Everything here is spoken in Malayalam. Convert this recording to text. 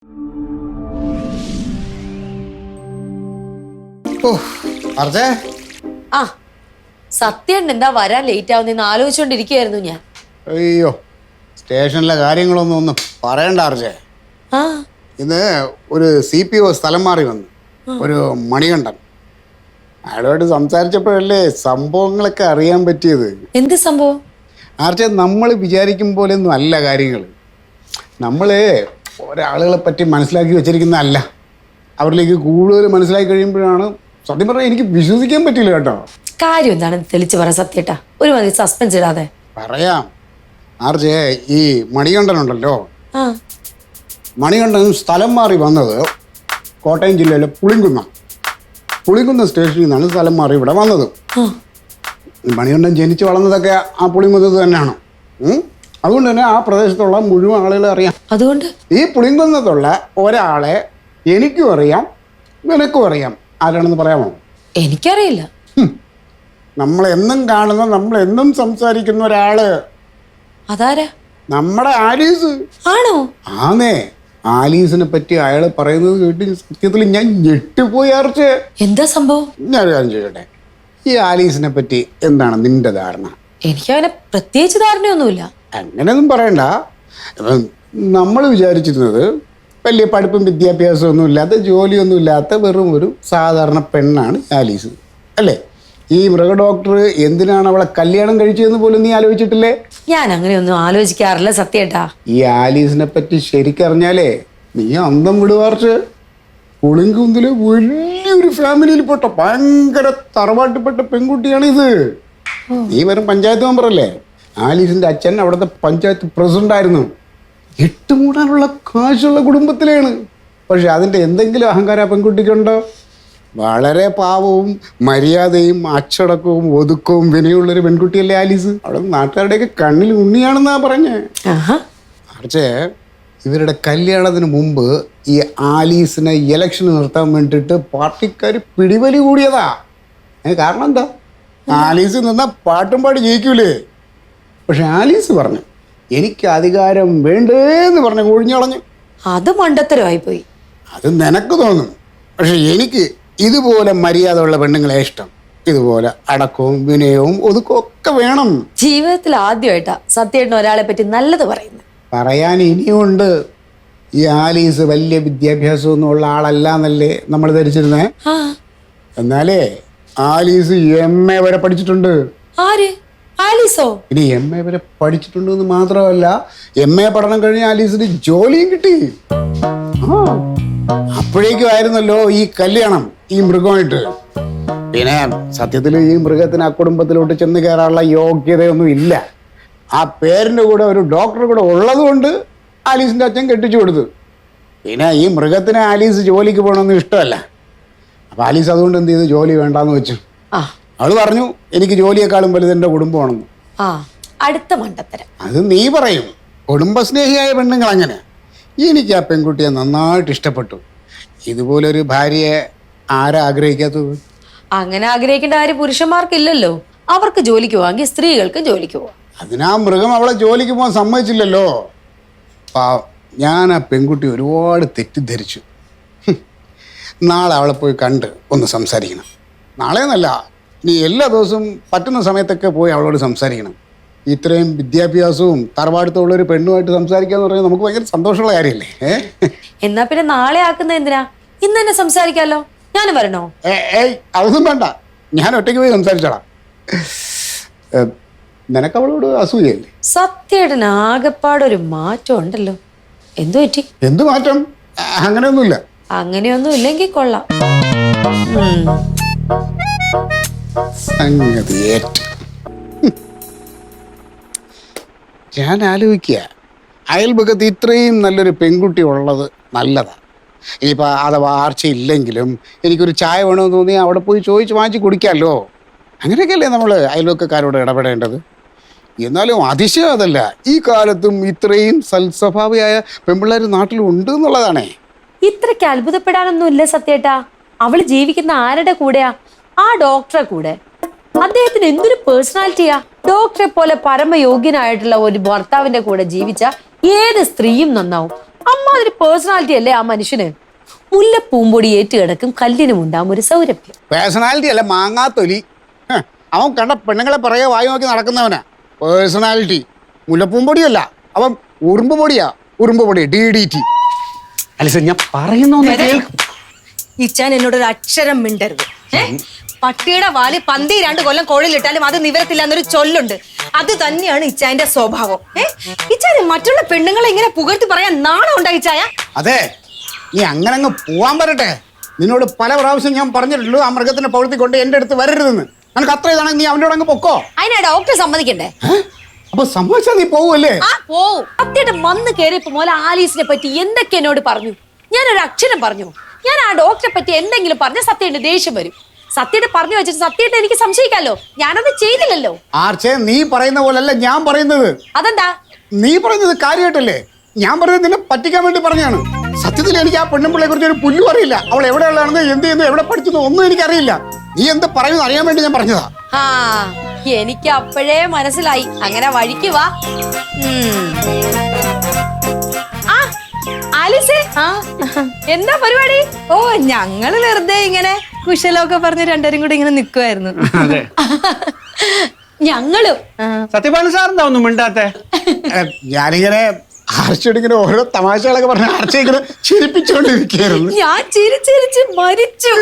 ആ സത്യം എന്താ വരാൻ ലേറ്റ് ആവുന്നെന്ന് ആലോചിച്ചോണ്ടിരിക്കുകയായിരുന്നു ഞാൻ. അയ്യോ, സ്റ്റേഷനിലെ കാര്യങ്ങളൊന്നും പറയണ്ട അർജേ. ആ ഇന്ന് ഒരു CPO സ്ഥലം മാറി വന്നു, ഒരു മണികണ്ഠൻ. അയാളോട് സംസാരിച്ചപ്പോഴല്ലേ സംഭവങ്ങളൊക്കെ അറിയാൻ പറ്റിയത്. എന്ത് സംഭവം? ആർച്ചേ, നമ്മൾ വിചാരിക്കും പോലെ ഒന്നും അല്ല കാര്യങ്ങൾ. നമ്മൾ ഒരാളുകളെ പറ്റി മനസ്സിലാക്കി വെച്ചിരിക്കുന്നതല്ല, അവരിലേക്ക് കൂടുതൽ മനസ്സിലാക്കി കഴിയുമ്പോഴാണ് സത്യം പറഞ്ഞാൽ എനിക്ക് വിശ്വസിക്കാൻ പറ്റില്ല കേട്ടോ. കാര്യം എന്താണെന്ന് തെളിച്ച് പറ സത്യേട്ടാ, ഒരു മതി സസ്പെൻസ് ഇടാതെ. പറയാം ആർച്ചേ. ഈ മണികണ്ഠനുണ്ടല്ലോ, ആ മണികണ്ഠൻ സ്ഥലം മാറി വന്നത് കോട്ടയം ജില്ലയിലെ പുളിങ്കുന്നം സ്റ്റേഷനിൽ നിന്നാണ് സ്ഥലം മാറി ഇവിടെ വന്നത്. മണികണ്ഠൻ ജനിച്ചു വളർന്നതൊക്കെ ആ പുളിങ്കുന്നത്ത് തന്നെയാണ്. അതുകൊണ്ട് തന്നെ ആ പ്രദേശത്തുള്ള മുഴുവൻ ആളുകളെ അറിയാം. അതുകൊണ്ട് ഈ പുളിങ്കുന്നത്തുള്ള ഒരാളെ എനിക്കും അറിയാം, നിനക്കും അറിയാം. ആരാണെന്ന് പറയാമോ? എനിക്കറിയില്ല. നമ്മളെന്നും കാണുന്ന, നമ്മളെന്നും സംസാരിക്കുന്ന ഒരാള്. അതാരാ? നമ്മുടെ ആലീസ്. ആണോ? ആന്നേ. ആലീസിനെ പറ്റി അയാൾ പറയുന്നത് കേട്ട് സത്യത്തിൽ ഞാൻ ഞെട്ടിപ്പോയി അർച്ചേ. എന്താ സംഭവം? ഞാനൊരു കാര്യം ചോദിക്കട്ടെ, ഈ ആലീസിനെ പറ്റി എന്താണ് നിന്റെ ധാരണ? എനിക്കങ്ങനെ പ്രത്യേകിച്ച് ധാരണയൊന്നുമില്ല. അങ്ങനെയൊന്നും പറയണ്ട. നമ്മൾ വിചാരിച്ചിരുന്നത് വലിയ പഠിപ്പും വിദ്യാഭ്യാസവും ഒന്നും ഇല്ലാത്ത, ജോലിയൊന്നും ഇല്ലാത്ത വെറും ഒരു സാധാരണ പെണ്ണാണ് ആലീസ്, അല്ലേ? ഈ മൃഗ ഡോക്ടർ എന്തിനാണ് അവളെ കല്യാണം കഴിച്ചതെന്ന് പോലും നീ ആലോചിച്ചിട്ടില്ലേ? ഞാൻ അങ്ങനെയൊന്നും ആലോചിക്കാറില്ല സത്യേട്ടാ. ഈ ആലീസിനെ പറ്റി ശരിക്കറിഞ്ഞാലേ നീ അന്തം വിടുവാർച്ച്. പുളിങ്കുന്നില് വലിയൊരു ഫാമിലിയിൽ പെട്ട ഭയങ്കര തറവാട്ടിൽപ്പെട്ട പെൺകുട്ടിയാണ് ഇത്. നീ വെറും പഞ്ചായത്ത് മെമ്പറല്ലേ? ആലീസിന്റെ അച്ഛൻ അവിടുത്തെ പഞ്ചായത്ത് പ്രസിഡന്റ് ആയിരുന്നു. 8 മൂടാനുള്ള കാശുള്ള കുടുംബത്തിലാണ്. പക്ഷെ അതിൻ്റെ എന്തെങ്കിലും അഹങ്കാരം ആ പെൺകുട്ടിക്കുണ്ടോ? വളരെ പാവവും മര്യാദയും അച്ചടക്കവും ഒതുക്കവും വിനയുള്ളൊരു പെൺകുട്ടിയല്ലേ ആലീസ്. അവിടെ നാട്ടുകാരുടെയൊക്കെ കണ്ണിൽ ഉണ്ണിയാണെന്നാ പറഞ്ഞേ. പക്ഷേ ഇവരുടെ കല്യാണത്തിന് മുമ്പ് ഈ ആലീസിനെ ഇലക്ഷന് നിർത്താൻ വേണ്ടിയിട്ട് പാർട്ടിക്കാർ പിടിവലി കൂടിയതാ. കാരണം എന്താ? ആലീസ് നിന്നാൽ പാട്ടും പാടി ജയിക്കൂലേ? പക്ഷെ ആലീസ് പറഞ്ഞു എനിക്ക് അധികാരം വേണ്ടേന്ന് പറഞ്ഞ് ഒഴിഞ്ഞളഞ്ഞു. അത് മണ്ടത്തരമായി പോയി. അത് നിനക്ക് തോന്നും, പക്ഷെ എനിക്ക് ഇതുപോലെ മര്യാദയുള്ള പെണ്ണുങ്ങളെ ഇഷ്ടം. ഇതുപോലെ അടക്കവും വിനയവും ഒതുക്കവും ഒക്കെ വേണം. ജീവിതത്തിൽ ആദ്യമായിട്ടാ സത്യേട്ടൻ ഒരാളെ പറ്റി നല്ലത് പറയുന്നത്. പറയാൻ ഇനിയുണ്ട്. ഈ ആലീസ് വലിയ വിദ്യാഭ്യാസമൊന്നും ഉള്ള ആളല്ല എന്നല്ലേ നമ്മൾ ധരിച്ചിരുന്നേ. എന്നാലേ ആലീസ് MA വരെ പഠിച്ചിട്ടുണ്ട്. ആര്? ആലീസോ? ഇനി MA വരെ പഠിച്ചിട്ടുണ്ടെന്ന് മാത്രമല്ല, MA പഠനം കഴിഞ്ഞ ആലീസിന് ജോലിയും കിട്ടി. അപ്പോഴേക്കും ആയിരുന്നല്ലോ ഈ കല്യാണം ഈ മൃഗമായിട്ട്. പിന്നെ സത്യത്തിൽ ഈ മൃഗത്തിന് ആ കുടുംബത്തിലോട്ട് ചെന്ന് കയറാനുള്ള യോഗ്യതയൊന്നും ഇല്ല. ആ പേരിൻ്റെ കൂടെ ഒരു ഡോക്ടർ കൂടെ ഉള്ളത് കൊണ്ട് ആലീസിൻ്റെ അച്ഛൻ കെട്ടിച്ചു കൊടുത്തു. പിന്നെ ഈ മൃഗത്തിന് ആലീസ് ജോലിക്ക് പോകണമെന്ന് ഇഷ്ടമല്ല. അപ്പം ആലീസ് അതുകൊണ്ട് എന്ത് ചെയ്തു? ജോലി വേണ്ടാന്ന് വെച്ചു. അവള് പറഞ്ഞു എനിക്ക് ജോലിയെക്കാളും വലുത് എൻ്റെ കുടുംബമാണെന്ന്. അടുത്ത മണ്ടത്തരം. അത് നീ പറയും. കുടുംബസ്നേഹിയായ പെണ്ണുങ്ങൾ അങ്ങനെ. എനിക്ക് ആ പെൺകുട്ടിയെ നന്നായിട്ട് ഇഷ്ടപ്പെട്ടു. ഇതുപോലൊരു ഭാര്യയെ ആരാ ആഗ്രഹിക്കാത്തത്? അങ്ങനെ ആഗ്രഹിക്കേണ്ട കാര്യം പുരുഷന്മാർക്കില്ലല്ലോ. അവർക്ക് ജോലിക്ക് പോവാമെങ്കിൽ സ്ത്രീകൾക്ക് ജോലിക്ക് പോവാം. അതിനാ മൃഗം അവളെ ജോലിക്ക് പോകാൻ സമ്മതിച്ചില്ലല്ലോ. ഞാൻ ആ പെൺകുട്ടി ഒരുപാട് തെറ്റിദ്ധരിച്ചു. നാളെ അവളെ പോയി കണ്ട് ഒന്ന് സംസാരിക്കണം. നാളെ എന്നല്ല, ഇനി എല്ലാ ദിവസവും പറ്റുന്ന സമയത്തൊക്കെ പോയി അവളോട് സംസാരിക്കണം. ഇത്രയും വിദ്യാഭ്യാസവും തറവാടുത്തുള്ളൊരു പെണ്ണുമായിട്ട് സംസാരിക്കാന്ന് പറഞ്ഞാൽ നമുക്ക് ഭയങ്കര സന്തോഷമുള്ള കാര്യമല്ലേ? എന്നാ പിന്നെ നാളെ ആക്കുന്ന എന്തിനാ? ഇന്ന് തന്നെ സംസാരിക്കാലോ. ഞാനും വരണോ? അതൊന്നും വേണ്ട, ഞാൻ ഒറ്റയ്ക്ക് പോയി സംസാരിച്ചോളാം. നിനക്ക് അവളോട് അസൂയല്ലേ? സത്യേട്ടന് ആകെപ്പാടൊരു മാറ്റം ഉണ്ടല്ലോ. എന്തു പറ്റി? എന്ത് മാറ്റം? അങ്ങനെയൊന്നുമില്ല. അങ്ങനെയൊന്നും ഇല്ലെങ്കിൽ കൊള്ളാം. സംഗതി ഏറ്റു. ഞാൻ ആലോചിക്കുക, അയൽപക്കത്ത് ഇത്രയും നല്ലൊരു പെൺകുട്ടി ഉള്ളത് നല്ലതാണ്. ഇനിയിപ്പോൾ അഥവാ ആർച്ചയില്ലെങ്കിലും എനിക്കൊരു ചായ വേണമെന്ന് തോന്നി അവിടെ പോയി ചോദിച്ച് വാങ്ങിച്ച് കുടിക്കാമല്ലോ. അങ്ങനെയൊക്കെയല്ലേ നമ്മൾ അയൽവക്കക്കാരോട് ഇടപെടേണ്ടത്. എന്നാലും അതിശയം അതല്ല, ഈ കാലത്തും ഇത്രയും സൽസ്വഭാവിയായ പെൺപിള്ളേർ നാട്ടിലുണ്ട് എന്നുള്ളതാണേ. ഇത്രയ്ക്ക് അത്ഭുതപ്പെടാനൊന്നുമില്ല സത്യേട്ടാ. അവള് ജീവിക്കുന്ന ആരുടെ കൂടെയാ? ആ ഡോക്ടറെ കൂടെ. അദ്ദേഹത്തിന് എന്തൊരു പേഴ്സണാലിറ്റിയാ. ഡോക്ടറെ പോലെ പരമയോഗ്യനായിട്ടുള്ള ഒരു ഭർത്താവിന്റെ കൂടെ ജീവിച്ച ഏത് സ്ത്രീയും നന്നാവും. അമ്മാതിരി പേഴ്സണാലിറ്റി അല്ലേ ആ മനുഷ്യന്. മുല്ലപ്പൂമ്പൊടി ഏറ്റ് കിടക്കും കല്ലിനും ഉണ്ടാവും ഒരു സൗരഭ്യം. പേഴ്സണാലിറ്റി അല്ല മാങ്ങാത്തൊലി. അവൻ കണ്ട പെണ്ണുങ്ങളെ പിറകെ വായി നോക്കി നടക്കുന്നവനാ പേഴ്സണാലിറ്റി. മുല്ലപ്പൂമ്പൊടിയല്ല, അവൻ ഉറുമ്പ് പൊടിയാ. ഉറുമ്പ് പൊടി DDT. അലിസ ഞാൻ പറയുന്നൊന്ന് കേൾക്ക്. ഇച്ചാൻ എന്നോടൊരു അക്ഷരം മിണ്ടരുത്. പട്ടിയുടെ വാല് 12 കൊല്ലം കോഴിലിട്ടാലും അത് നിവരത്തില്ല എന്നൊരു ചൊല്ലുണ്ട്. അത് തന്നെയാണ് ഇച്ചാന്റെ സ്വഭാവം. ഇച്ചാന് മറ്റുള്ള പെണ്ണുങ്ങളെ ഇങ്ങനെ പുകഴ്ത്തി പറയാൻ നാണം ഉണ്ടായിച്ചായ. അതെ, നീ അങ്ങനെ അങ്ങ് പോവാൻ വരട്ടെ. നിന്നോട് പല പ്രാവശ്യം ഞാൻ പറഞ്ഞിട്ടുള്ളൂ ആ മൃഗത്തിന്റെ പൗളത്തി കൊണ്ട് എന്റെ അടുത്ത് വരരുതെന്ന്. നിനക്ക് അത്ര ഇതാണെങ്കിൽ നീ അവനോട് അങ്ങ് പൊക്കോ. അതിനാ ഡോക്ടർ സമ്മതിക്കണ്ടേ? അപ്പൊ സമ്മതിച്ചാ നീ പോവല്ലേ? ആ പോവും. സത്യയുടെ വന്ന് കയറിയപ്പോ മോലെ ആലീസിനെ പറ്റി എന്തൊക്കെ എന്നോട് പറഞ്ഞു. ഞാനൊരു അക്ഷരം പറഞ്ഞു. ഞാൻ ആ ഡോക്ടറെ പറ്റി എന്തെങ്കിലും പറഞ്ഞ സത്യയുടെ ദേഷ്യം വരും. സത്യയുടെ പറഞ്ഞു വെച്ചിട്ട് സത്യയുടെ എനിക്ക് സംശയിക്കാലോ. ഞാനത് ചെയ്തില്ലല്ലോ. ആർച്ചേ, നീ പറയുന്ന പോലല്ല ഞാൻ പറയുന്നത്. അതെന്താ? നീ പറയുന്നത് കാര്യമായിട്ടല്ലേ? ഞാൻ പറഞ്ഞത് നിന്നെ പറ്റിക്കാൻ വേണ്ടി പറഞ്ഞാണ്. സത്യത്തിൽ എനിക്ക് ആ പെണ്ണുമ്പിള്ളയെ കുറിച്ച് ഒരു പുല്ലും അറിയില്ല. അവൾ എവിടെയുള്ളതാണെന്ന്, എന്ത് ചെയ്യുന്നു, എവിടെ പഠിക്കുന്നു ഒന്നും എനിക്കറിയില്ല. നീ എന്ത് പറയുന്നു അറിയാൻ വേണ്ടി ഞാൻ പറഞ്ഞതാ. ആ എനിക്ക് അപ്പോഴേ മനസ്സിലായി. അങ്ങനെ വഴിക്ക് വാ. ആ ആലീസേ, എന്താ പരിപാടി? ഓ, ഞങ്ങള് വെറുതെ ഇങ്ങനെ കുശലമൊക്കെ പറഞ്ഞ് രണ്ടുപേരും കൂടി ഇങ്ങനെ നിക്കുവായിരുന്നു. അതെ, ഞങ്ങളും. സത്യപാലൻ സാറിന്റെ ഒന്നും മിണ്ടാത്തെ. ഞാനിങ്ങനെ ആർച്ചയോടിങ്ങനെ ഓരോ തമാശകളൊക്കെ പറഞ്ഞ് ആർച്ച ഇങ്ങനെ ചിരിപ്പിച്ചുകൊണ്ടിരിക്കുകയായിരുന്നു. ഞാൻ ചിരിച്ചിരിച്ച് മരിച്ചു.